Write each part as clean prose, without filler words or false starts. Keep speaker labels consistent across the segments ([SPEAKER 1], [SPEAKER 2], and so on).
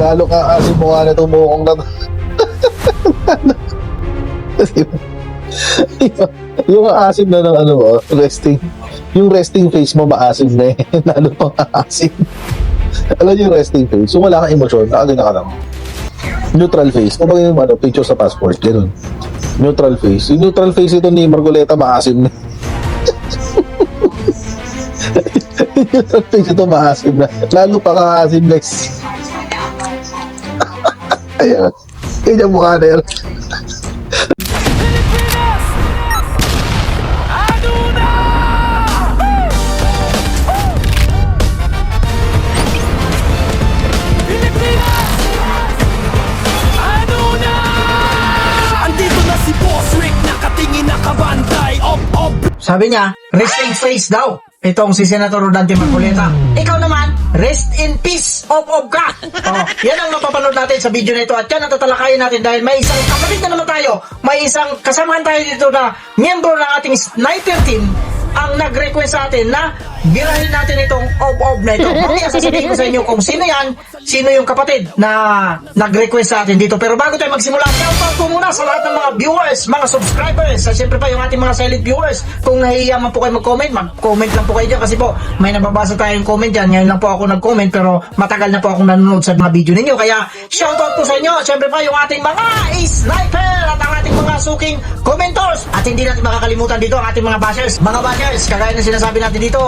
[SPEAKER 1] Lalo ka asim mo nga na tumukong na. Yung asim na ng ano mo, resting. Yung resting face mo maasim na eh. Lalo pang asim. Alam niyo yung resting face, so wala kang emosyon, nakagana ka lang. Neutral face, kung bagay yung ano, picture sa passport, gano'n. Neutral face. Yung neutral face ito ni Margoleta, maasim na. Neutral face ito, maasim na. Lalo pa kaasim guys. Ayan. Kanya mukha na yan.
[SPEAKER 2] Sabi niya, rest in face daw. Itong si Senator Rodante Marcoleta. Ikaw naman, rest in peace of ka. Oh, yan ang mapapanood natin sa video na ito at yan ang tatalakayin natin dahil may isang kapatid na naman tayo, may isang kasamahan tayo dito na miyembro ng ating sniper team ang nag-request sa atin na birahin natin itong of na ito. Mamaya sasabihin ko sa inyo kung sino yan, sino yung kapatid na nag-request sa atin dito. Pero bago tayo magsimula, shoutout ko muna sa lahat ng mga viewers, mga subscribers, at syempre pa yung ating mga silent viewers. Kung nahihiya man po kayo mag-comment, mag-comment lang po kayo dyan kasi po may nababasa tayong comment dyan. Ngayon lang po ako nag-comment pero matagal na po akong nanonood sa mga video ninyo. Kaya shoutout po sa inyo. Syempre pa yung ating mga sniper at ang ating mga suking commentors. At hindi natin makakalimutan dito ang ating mga bashers. Mga bashers, kagaya na sinasabi natin dito,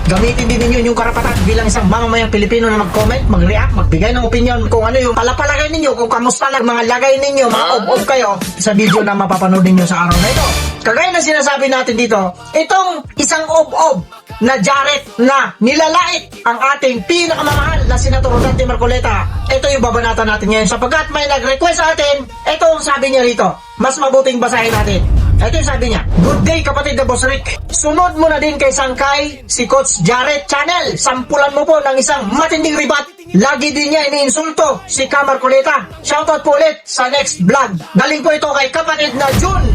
[SPEAKER 2] gamitin din ninyo yung karapatan bilang isang mamamayang Pilipino na mag-comment, mag-react, magbigay ng opinion kung ano yung palapalagay ninyo, kung kamusta na mga lagay ninyo, mga ob-ob kayo sa video na mapapanood ninyo sa araw na ito. Kagaya na sinasabi natin dito, itong isang ob-ob na Jaret na nilalait ang ating pinakamamahal na Senator Rodante Marcoleta. Ito yung babanatan natin ngayon sapagkat may nag-request sa atin. Ito ang sabi niya rito. Mas mabuting basahin natin. Ito yung sabi niya. Good day kapatid na Boss Rick. Sunod mo na din kay Sangkay si Coach Jaret Channel. Sampulan mo po ng isang matinding ribat. Lagi din niya iniinsulto si Ka Marcoleta. Shoutout po ulit sa next vlog. Galing po ito kay kapatid na June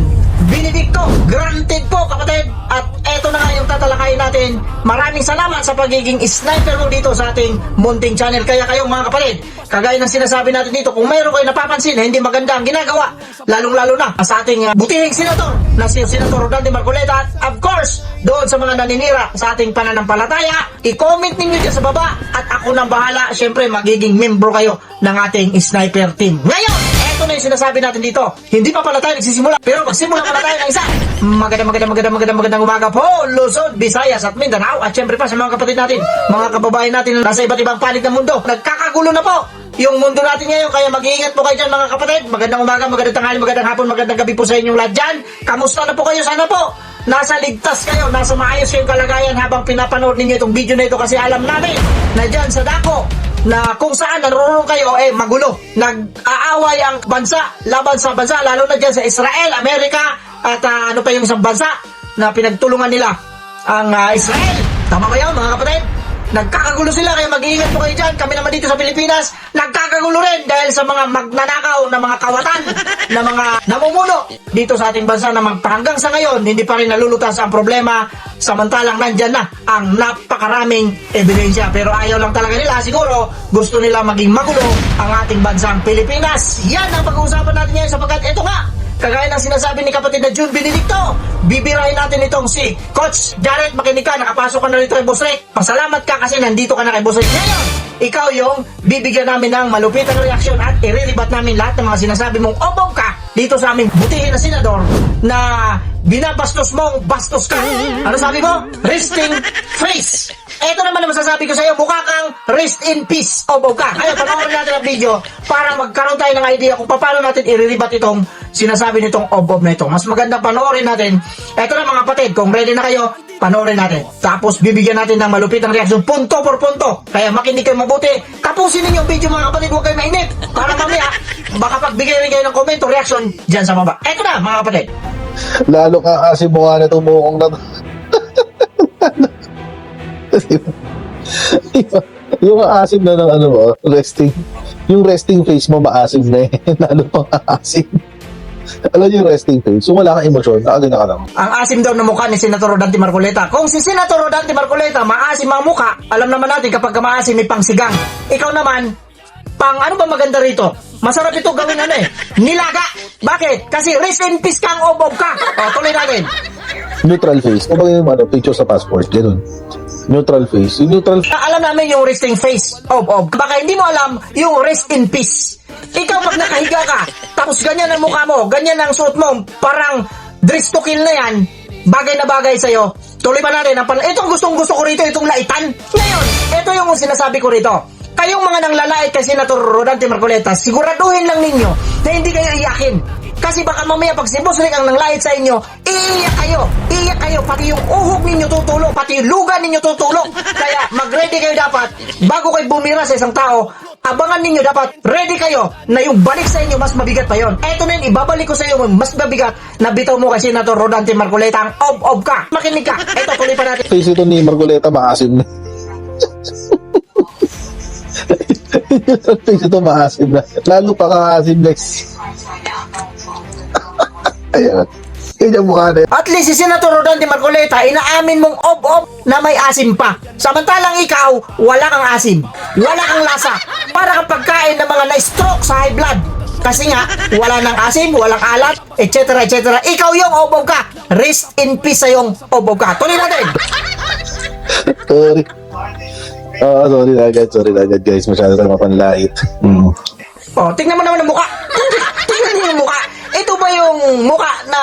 [SPEAKER 2] Benedicto. Granted po kapatid. At eto na nga yung tatalakayin natin. Maraming salamat sa pagiging sniper mo dito sa ating munting channel. Kaya kayong mga kapatid, kagaya ng sinasabi natin dito, kung mayroon kayo napapansin na hindi maganda ang ginagawa, lalong-lalo na sa ating butihing senator na si Senator Rodante Marcoleta, at of course, doon sa mga naninira sa ating pananampalataya, i-comment ninyo dyan sa baba at ako nang bahala. Siyempre, magiging membro kayo ng ating sniper team. Ngayon, eto na yung sinasabi natin dito. Hindi pa pala tayo nagsisimula, pero magsimula pala tayo ng isa. Magandang umaga po, Luzon, Visayas at Mindanao. At syempre pa sa mga kapatid natin, mga kababayan natin na nasa iba't ibang panig ng mundo. Nagkakagulo na po yung mundo natin ngayon, kaya mag-iingat po kayo dyan mga kapatid. Magandang umaga, magandang tanghali, magandang hapon, magandang gabi po sa inyong lahat dyan. Kamusta na po kayo? Sana po nasa ligtas kayo, nasa maayos kayong kalagayan habang pinapanood ninyo itong video na ito, kasi alam namin na dyan sa dako na kung saan naroon kayo, magulo. Nag-aaway ang bansa laban sa bansa, lalo na dyan sa Israel, Amerika, at ano pa yung isang bansa na pinagtulungan nila ang Israel. Tama ba yun mga kapatid? Nagkakagulo sila, kaya mag-iingat po kayo dyan. Kami naman dito sa Pilipinas, nagkakagulo rin dahil sa mga magnanakaw na mga kawatan, na mga namumuno dito sa ating bansa na hanggang sa ngayon, hindi pa rin nalulutas ang problema, samantalang nandyan na ang napakaraming ebidensya. Pero ayaw lang talaga nila, siguro gusto nila maging magulo ang ating bansang Pilipinas. Yan ang pag-uusapan natin ngayon sapagkat ito nga, kagaya ng sinasabi ni kapatid na June Benedicto, bibirahin natin itong si Coach Jaret. Makinig ka, nakapasok ka na rito kay Boss Rick. Pasalamat ka kasi nandito ka na kay Boss Rick. Ngayon, ikaw yung bibigyan namin ng malupitang reaksyon at irilibat namin lahat ng mga sinasabi mong obog ka dito sa aming butihin na senador na binabastos mong bastos ka. Ano sabi mo? Resting face. Ito naman ang masasabi ko sa iyo, mukha kang rest in peace obog ka. Kaya panoorin natin ang video para magkaroon tayo ng idea kung paano natin irilibat itong sinasabi nitong ob-ob na ito. Mas maganda panoorin natin. Ito na mga kapatid, kung ready na kayo, panoorin natin. Tapos bibigyan natin ng malupitang reaksyon, punto por punto. Kaya makinig kayo mabuti. Tapusin ninyo yung video mga kapatid, huwag kayo mainip. Para mamaya, baka pagbigay rin kayo ng comment o reaction dyan sa baba. Ito na mga kapatid.
[SPEAKER 1] Lalo ka asim mo nga na tumukong na. Yung asim na ng ano mo, resting. Yung resting face mo maasim na eh. Lalo pang asim. Alam niyo yung resting face, so wala kang emosyon, nakagana ka lang.
[SPEAKER 2] Ang asim daw na mukha ni Senator Rodante Marcoleta. Kung si Senator Rodante Marcoleta maasim ang mukha, alam naman natin kapag maasim may pangsigang. Ikaw naman, ano ba maganda rito? Masarap ito gawin nilaga. Bakit? Kasi rest in peace kang obob ka. Tuloy natin.
[SPEAKER 1] Neutral face. Kung yung picture sa passport, ganun. Neutral face. Yung neutral
[SPEAKER 2] Alam namin yung resting face, obob. Baka hindi mo alam yung rest in peace. Ikaw pag nakahiga ka, tapos ganyan ang mukha mo, ganyan ang suot mo, parang dress to kill na yan, bagay na bagay sa'yo. Tuloy pa natin. Itong gustong-gusto ko rito, itong laitan. Ngayon, ito yung sinasabi ko rito. Kayong mga nanglalait kay Senator Rodante Marcoleta, siguraduhin lang ninyo na hindi kayo iyakin. Kasi baka mamaya pag si Boss Rick ang nanglait sa inyo, iiyak kayo. Iiyak kayo. Pati yung uhog ninyo tutulog. Pati yung luga ninyo tutulog. Kaya mag-ready kayo dapat. Bago kayo bumira sa isang tao, abangan ninyo dapat ready kayo na yung balik sa inyo mas mabigat pa yon. Eto na yun, ibabalik ko sa iyo mas mabigat na bitaw mo kay Senator Rodante Marcoleta ang ob-ob ka. Makinig ka. Eto, tuloy pa natin.
[SPEAKER 1] face ito ni Marcoleta, maasim na. Face ito maasim na. Lalo pa kaasim guys. Ayan. Ganyan mukha na.
[SPEAKER 2] At least si Senator Rodante Marcoleta, inaamin mong ob-ob na may asim pa. Samantalang ikaw, wala kang asim. Wala kang lasa. Para kang pagkain ng mga na-stroke sa high blood. Kasi nga, wala ng asim, walang alat, etc. etc. Ikaw yung ob-ob ka. Rest in peace sa yung ob-ob ka. Tuloy natin.
[SPEAKER 1] Sorry. Sorry na agad guys. Masyado tayo mapanlait.
[SPEAKER 2] Tingnan mo naman ang mukha. Tingnan mo yung mukha. Ito ba yung mukha na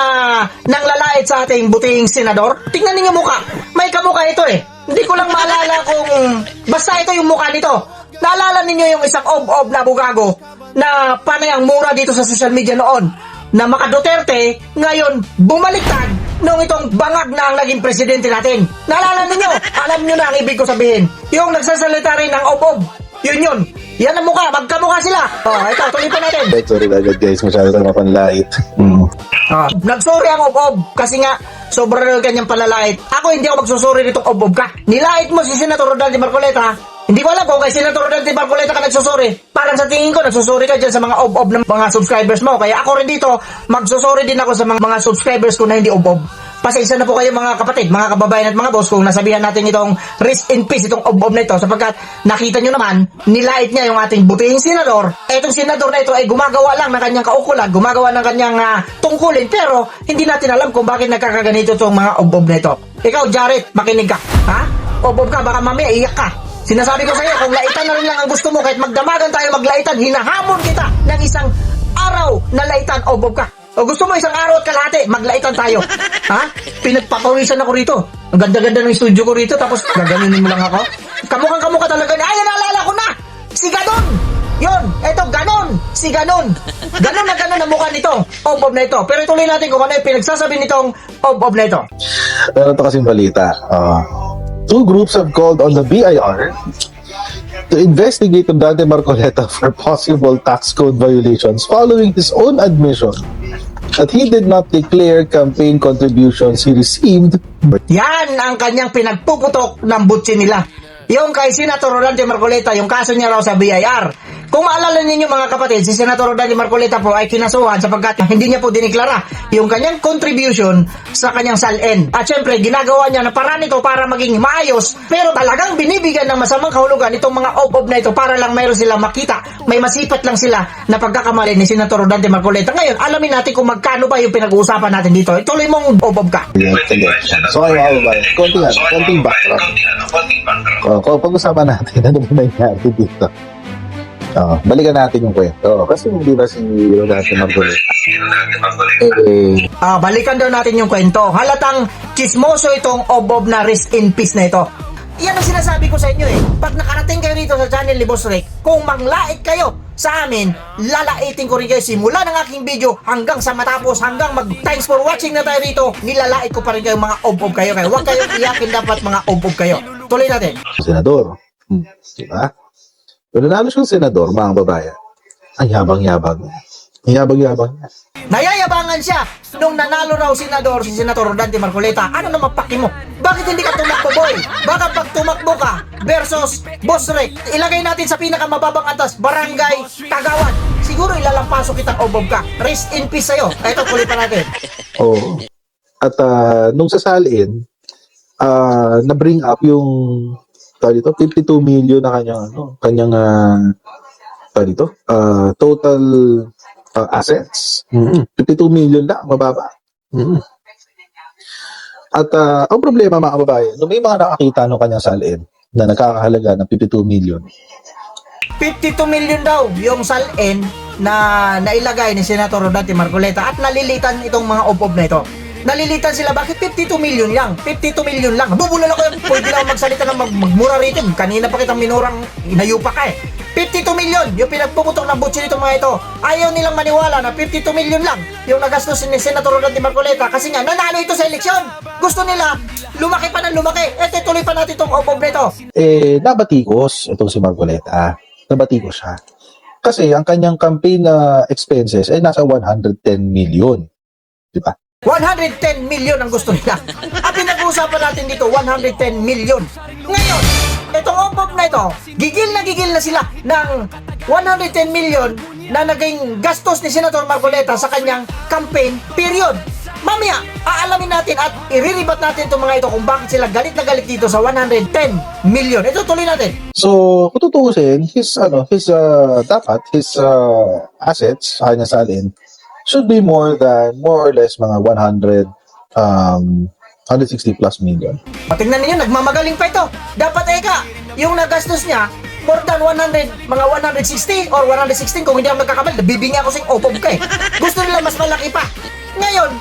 [SPEAKER 2] nanglalait sa ating buting senador? Tingnan niyo yung mukha. May kamukha ito Hindi ko lang maalala kung basta ito yung mukha nito. Naalala ninyo yung isang ob-ob na bugago na panay ang mura dito sa social media noon na maka Duterte, ngayon bumaliktad nung itong bangag na ang naging presidente natin. Naalala ninyo? Alam nyo na ang ibig ko sabihin. Yung nagsasalita rin ng ob-ob. Yun. Yan ang mukha. Magkamukha sila. Ito, tuloy pa natin.
[SPEAKER 1] Sorry na agad guys. Masyado tayo mapanlait.
[SPEAKER 2] Nagsorry ang ob-ob kasi nga sobra na kanyang palalait. Ako hindi ako magsusorry nitong ob-ob ka. Nilait mo si Senator Rodante Marcoleta. Hindi ko alam kung kay Senator Rodante Marcoleta ka nagsusorry. Parang sa tingin ko nagsusorry ka dyan sa mga ob-ob ng mga subscribers mo. Kaya ako rin dito magsusorry din ako sa mga subscribers ko na hindi ob-ob. Pasensya na po kayo mga kapatid, mga kababayan at mga boss kung nasabihan natin itong rest in peace, itong ob-ob na ito sapagkat nakita nyo naman, nilait niya yung ating butihing senador. Etong senador na ito ay gumagawa lang ng kanyang kaukulan, gumagawa ng kanyang tungkulin pero hindi natin alam kung bakit nagkakaganito itong mga ob-ob na ito. Ikaw Jared, makinig ka. Ha? Ob-ob ka, baka mamaya iyak ka. Sinasabi ko sa iyo, kung laitan na rin lang ang gusto mo, kahit magdamagan tayo maglaitan, hinahamon kita ng isang araw na laitan, ob-ob ka. O gusto mo isang araw at kalahati, maglaitan tayo. Ha? Pinagpapawisan ako rito. Ang ganda-ganda ng studio ko rito, tapos gaganunin mo lang ako. Kamukha talaga. Ay, naalala ko na! Si Ganon! Yun, eto, Ganon! Si Ganon! Ganon na ganon ang mukha nito, ob-ob na ito. Pero ituloy natin kung ano yung pinagsasabi nitong ob-ob na ito.
[SPEAKER 1] Meron to kasing balita. Two groups have called on the BIR to investigate Dante Marcoleta for possible tax code violations following his own admission that he did not declare campaign contributions he received.
[SPEAKER 2] Yan ang kanyang pinagpuputok ng butsi nila. Yung kay Senator Rodante Marcoleta, yung kaso niya raw sa BIR. Kung maalala ninyo mga kapatid, si Senator Rodante Marcoleta po ay kinasuhan sapagkat hindi niya po diniklara yung kanyang contribution sa kanyang salin. At syempre, ginagawa niya na paraan ito para maging maayos, pero talagang binibigyan ng masamang kahulugan itong mga ob-ob na ito para lang mayroon silang makita. May masipat lang sila na pagkakamali ni Senator Rodante Marcoleta. Ngayon, alamin natin kung magkano ba yung pinag-uusapan natin dito. Ituloy mong ob-ob ka.
[SPEAKER 1] So kayo ba? Konting background. Pag-usapan natin ano ba nangyari dito. Balikan natin yung kwento. Kasi hindi ba si Rodante Marcoleta?
[SPEAKER 2] Balikan daw natin yung kwento. Halatang chismoso itong ob-ob na rest in peace na ito. Yan ang sinasabi ko sa inyo Pag nakarating kayo rito sa channel ni Boss Rick, kung manglait kayo sa amin, lalaitin ko rin kayo simula ng aking video hanggang sa matapos, hanggang thanks for watching na tayo rito, nilalait ko pa rin kayo mga ob-ob kayo. Kaya huwag kayong iyakin dapat mga ob-ob kayo. Tuloy natin.
[SPEAKER 1] Senador. Diba? Pero nanalo siyang senador, mga babayan. Ang yabang-yabang niya. Ang yabang-yabang niya.
[SPEAKER 2] Nayayabangan siya nung nanalo raw senador si Senator Rodante Marcoleta. Ano naman paki mo? Bakit hindi ka tumakbo, boy? Baka pag tumakbo ka versus Boss Rick, ilagay natin sa pinakamababang antas, Barangay Kagawan. Siguro ilalampasok kitang ob-ob ka. Rest in peace sa'yo. Ito, kulit pa natin.
[SPEAKER 1] Oo. At nung sasalin, na-bring up yung dito, 52 million na kanyang pa dito, total assets, 52 million lang, mababa. At ang problema mga kababayan, nung may mga nakakita nung kanyang salin na nagkakahalaga ng 52 million,
[SPEAKER 2] 52 million daw yung salin na nailagay ni Senator Rodante Marcoleta at nalilitan itong mga obob na ito. Nalilitan sila, bakit 52 million lang? 52 million lang. Bubulol ako, pwede lang magsalita ng magmura rito. Kanina pa kitang minurang inayupa ka eh. 52 million yung pinagpuputok ng butsi nitong mga ito. Ayaw nilang maniwala na 52 million lang yung nagastos ni Senator Rodante Marcoleta kasi nga nanalo ito sa eleksyon. Gusto nila lumaki pa ng lumaki. Tuloy pa natin itong obob na ito.
[SPEAKER 1] nabatikos itong si Marcoleta. Nabatikos siya. Kasi ang kanyang campaign expenses ay nasa 110 million. Di ba?
[SPEAKER 2] 110 million ang gusto nila. At pinag-uusapan natin dito, 110 million. Ngayon, itong obob na ito, gigil na sila ng 110 million na naging gastos ni Senator Marcoleta sa kanyang campaign period. Mamaya, aalamin natin at iriribat natin itong mga ito kung bakit sila galit na galit dito sa 110 million. Ito, tuloy natin.
[SPEAKER 1] So, kung tutuusin, his assets sa kanya salin should be more or less mga 160 plus million.
[SPEAKER 2] O, tingnan ninyo, nagmamagaling pa ito. Dapat yung nagastos niya, more than 100, mga 160 or 116 kung hindi ako nagkakamali, nabibingi ako sa obob ka eh. Gusto nila mas malaki pa. Ngayon,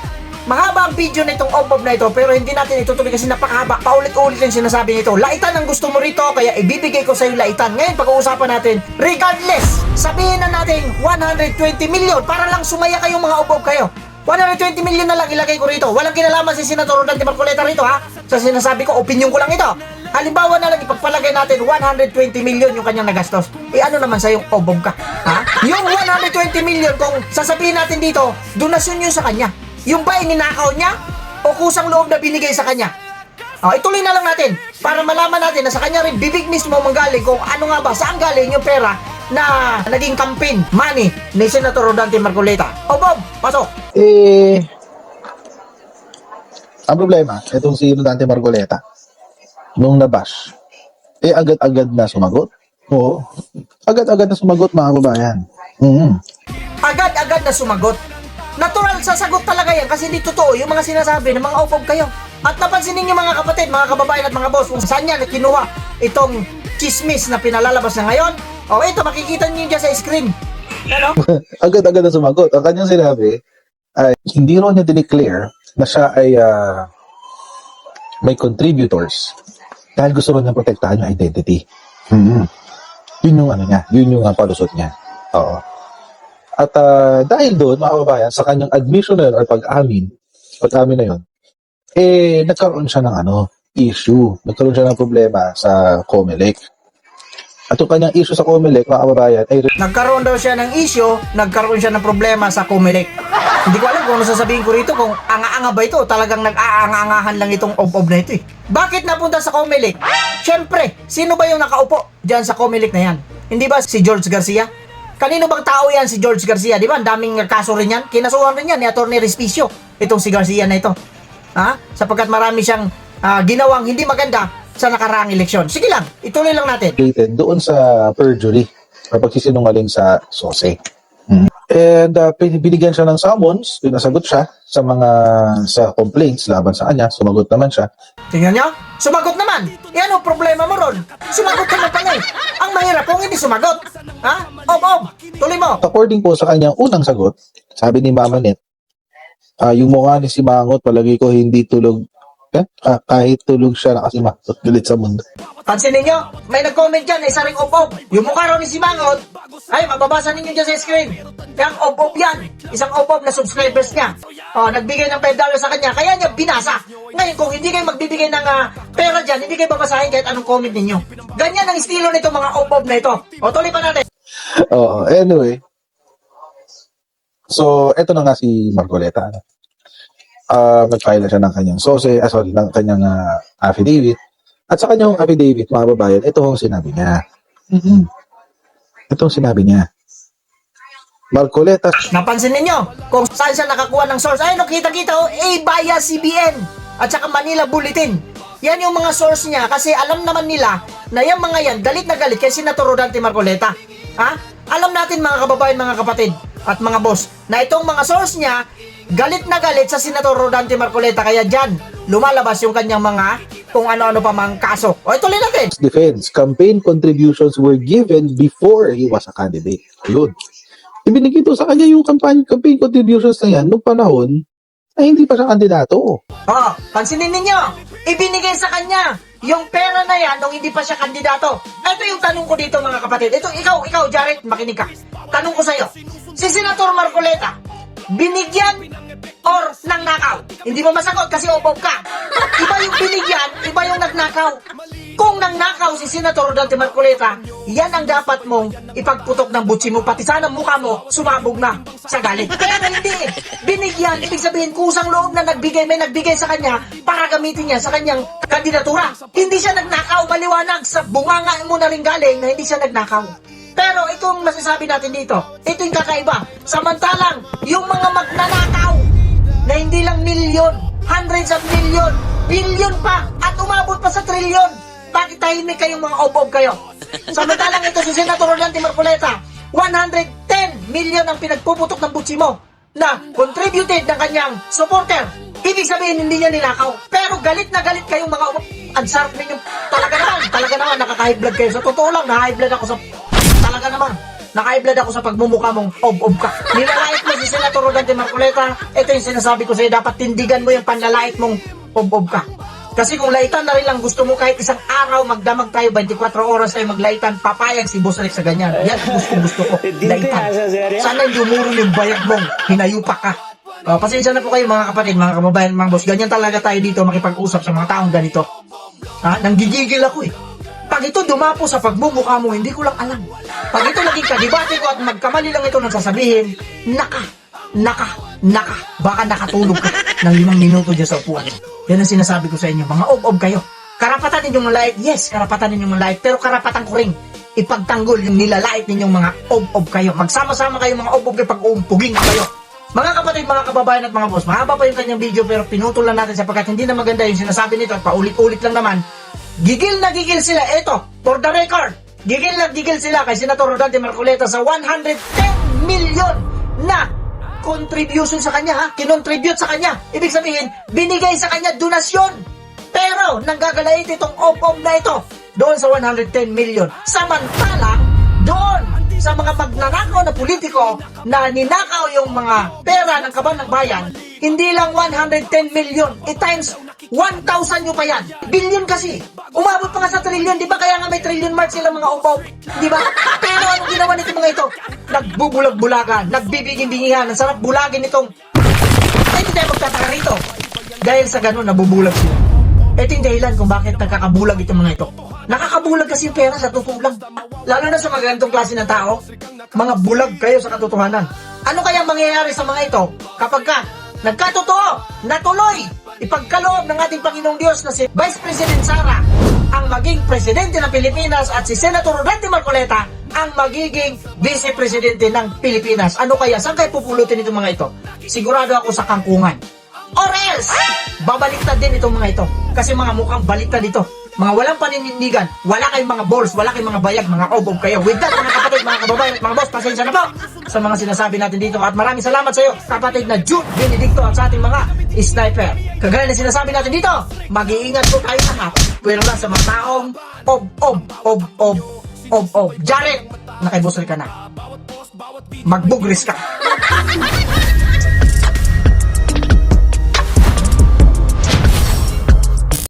[SPEAKER 2] mahaba ang video na itong obob na ito pero hindi natin itutuloy kasi napakahaba. Paulit-ulit yung sinasabi nito. Laitan ang gusto mo rito kaya ibibigay ko sa iyo laitan. Ngayon pag-uusapan natin, regardless, sabihin na natin 120 million para lang sumaya kayong mga obob kayo. 120 million na lang ilagay ko rito. Walang kinalaman si Senator Rodante Marcoleta rito ha. Sa sinasabi ko, opinion ko lang ito. Halimbawa na lang ipagpalagay natin 120 million yung kanyang nagastos. Ano naman sa yung obob ka? Ha? Yung 120 million kung sasabihin natin dito, donasyon yun sa kanya. Yung ba ninakaw niya o kusang loob na binigay sa kanya? Ituloy na lang natin para malaman natin na sa kanya rin bibig mismo manggaling kung ano nga ba, saan galing yung pera na naging campaign money ni Senator Rodante Marcoleta. Bob, pasok!
[SPEAKER 1] Ang problema, itong si Rodante Marcoleta, nung nabash, agad-agad na sumagot. Oo. Agad-agad na sumagot mga kababayan.
[SPEAKER 2] Agad-agad na sumagot. Natural sasagot talaga yan kasi hindi totoo yung mga sinasabi ng mga obob kayo. At napansin ninyo mga kapatid, mga kababayan at mga boss, kung saan niya kinuha itong chismis na pinalalabas na ngayon. Ito makikita niyo dyan sa screen. Ano?
[SPEAKER 1] Agad-agad na sumagot. Ang kanyang sinabi ay hindi raw niya dineclare na siya ay may contributors dahil gusto rin niya protektahan yung identity. Yun yung niya, yun yung palusot niya. Oo. At dahil doon, mga kababayan, sa kanyang admission na yun, or pag-amin na yun, nagkaroon siya ng issue. Nagkaroon siya ng problema sa COMELEC. At yung kanyang issue sa COMELEC, mga kababayan, ay
[SPEAKER 2] nagkaroon daw siya ng issue, nagkaroon siya ng problema sa COMELEC. Hindi ko alam kung ano sasabihin ko rito, kung anga-anga ba ito, talagang nag-aanga-angahan lang itong obob na ito eh. Bakit napunta sa COMELEC? Siyempre, sino ba yung nakaupo dyan sa COMELEC na yan? Hindi ba si George Garcia? Kanino bang tao yan si George Garcia? Di ba? Ang daming kaso rin yan. Kinasuhan rin yan ni Atty. Respicio. Itong si Garcia na ito. Sapagkat marami siyang ginawang hindi maganda sa nakaraang eleksyon. Sige lang, ituloy lang natin.
[SPEAKER 1] Doon sa perjury or pagsisinungaling sa SOSE. And binigyan siya ng summons, pinasagot siya sa complaints laban sa kanya, sumagot naman siya.
[SPEAKER 2] Tingnan nyo, sumagot naman. Yan ang problema mo ron. Sumagot naman pala eh. Ang mahirap kung hindi sumagot. Tuloy mo.
[SPEAKER 1] According po sa kanyang unang sagot, sabi ni Mama Net, yung mukha ni si Mangot, palagi ko hindi tulog. Kahit tulog siya, nakasimangot galit sa mundo.
[SPEAKER 2] Pansin ninyo, may nag-comment dyan, isa ring obob. Yung mukha raw ni si Mangot, ay, mababasa ninyo dyan sa screen. Yung obob yan, isang obob na subscribers niya. Nagbigay ng $5 sa kanya, kaya niya binasa. Ngayon, kung hindi kayo magbibigay ng pera dyan, hindi kayo babasahin kahit anong comment ninyo. Ganyan ang estilo nito mga obob na ito. Tuloy pa natin.
[SPEAKER 1] Anyway. So, eto na nga si Marcoleta. Nag-file na siya ng kanyang ng kanyang affidavit. At sa kanyang affidavit, mga babayan, ito ang sinabi niya. Ito ang sinabi niya. Marcoleta.
[SPEAKER 2] Napansin ninyo kung saan siya nakakuha ng source. Ayun, kita-kita via CBN at saka Manila Bulletin. Yan yung mga source niya kasi alam naman nila na yung mga yan galit na galit kay Senator Rodante Marcoleta. Alam natin mga kababayan, mga kapatid, at mga boss, na itong mga source niya, galit na galit sa Senator Rodante Marcoleta. Kaya dyan, lumalabas yung kanyang mga kung ano-ano pa mga kaso. O ituloy natin.
[SPEAKER 1] Defense, campaign contributions were given before he was a candidate. Ayun. Ibinigay ito sa kanya yung campaign contributions na yan nung panahon ay hindi pa siya kandidato.
[SPEAKER 2] Oh, pansinin ninyo, ibinigay sa kanya yung pera na yan nung hindi pa siya kandidato. Ito yung tanong ko dito mga kapatid. Ito, ikaw, Jared, makinig ka. Tanong ko sa'yo, si Senator Marcoleta, binigyan or nangnakaw? Hindi mo masagot kasi obob ka. Iba yung binigyan, iba yung nagnakaw. Kung nangnakaw si Senator Rodante Marcoleta, yan ang dapat mong ipagputok ng butsi mo, pati sana mukha mo sumabog na sa galit. Pero hindi, binigyan, ibig sabihin kusang loob na may nagbigay sa kanya para gamitin niya sa kanyang kandidatura. Hindi siya nagnakaw, maliwanag sa bunganga mo na rin galing na hindi siya nagnakaw. Pero itong masasabi natin dito, ito yung kakaiba. Samantalang, yung mga magnanakaw na hindi lang milyon, hundreds of million, billion pa, at umabot pa sa trilyon, bakit tahimik kayong mga obob kayo? Samantalang ito si Senator Rodante Marcoleta, 110 million ang pinagpuputok ng butsi mo na contributed ng kanyang supporter. Ibig sabihin hindi niya nilakaw. Pero galit na galit kayong mga obob. Ang sarap ninyo. Talaga naman, nakaka-high blood kayo. Sa totoo lang, na-high blood ako sa... Talaga naman, naka-high blood ako sa pagmumukha mong ob-ob ka. Nilalait mo si Senator Rodante Marcoleta, ito yung sinasabi ko sa'yo, dapat tindigan mo yung panlalait mong ob-ob ka. Kasi kung laitan na rin lang gusto mo, kahit isang araw magdamag tayo, 24 oras tayo maglaitan, papayag si Boss Rex sa ganyan. Yan gusto ko, laitan. Sana hindi umurong yung bayag mong hinayupak ka. Pasensya na po kayo mga kapatid, mga kababayan, mga boss. Ganyan talaga tayo dito makipag-usap sa mga taong ganito. Nanggigigil ako eh. Pag ito dumapo sa pagmumukha mo, hindi ko lang alam. Pag ito naging kadibate ko at magkamali lang ito nang sasabihin, baka nakatulog ka ng 5 minuto dyan sa upuan. Yan ang sinasabi ko sa inyo, mga ob-ob kayo. Karapatan ninyong malait, yes, karapatan ninyong malait, pero karapatan ko rin ipagtanggol yung nilalait ninyong mga ob-ob kayo. Magsama-sama kayo mga ob-ob kayo pag uumpugin kayo. Mga kapatid, mga kababayan at mga boss, mahaba pa yung kanyang video pero pinutol lang natin sapagkat hindi na maganda yung sinasabi nito at paulit-ulit lang naman. Gigil na gigil sila. Ito, for the record, gigil na gigil sila kay Senator Rodante Marcoleta sa 110 million na contribution sa kanya, kinontribute sa kanya. Ibig sabihin, binigay sa kanya donasyon. Pero, nanggagalait itong op-op na ito doon sa 110 million. Samantalang, doon sa mga magnanakaw na politiko na ninakaw yung mga pera ng kaban ng bayan, hindi lang 110 million, times 1,000 nyo pa yan. Billion kasi. Umabot pa nga sa trillion, di ba? Kaya nga may trillion mark sila mga upaw. Di ba? Pero anong ginawa nito mga ito? Nagbubulag-bulagan, nagbibiging-bingihan. Ang sarap bulagin itong... Hindi tayo magtataka rito. Dahil sa ganun, nabubulag sila. Ito yung dahilan kung bakit nagkakabulag itong mga ito. Nakakabulag kasi yung pera sa totoo lang. Lalo na sa mga ganitong klase ng tao, mga bulag kayo sa katotohanan. Ano kaya mangyayari sa mga ito kapag ka nagkatotoo, natuloy, ipagkaloob ng ating Panginoong Diyos na si Vice President Sara ang maging presidente ng Pilipinas at si Senator Rodante Marcoleta ang magiging Vice Presidente ng Pilipinas? Ano kaya? Saan kayo pupulutin itong mga ito? Sigurado ako sa kangkungan. Or else, babaliktad din itong mga ito. Kasi mga mukhang baliktad ito. Mga walang paninindigan, wala kayong mga balls, wala kayong mga bayag, mga obob kayo. With that, mga kapatid, mga kababayan, mga boss, pasensya na po sa mga sinasabi natin dito. At maraming salamat sa iyo, kapatid na Jude Benedicto at sa ating mga sniper. Kagaya na sinasabi natin dito, mag-iingat po tayo lahat. Pero lang sa mga taong Jared, nakibusol ka na. Magbugris ka.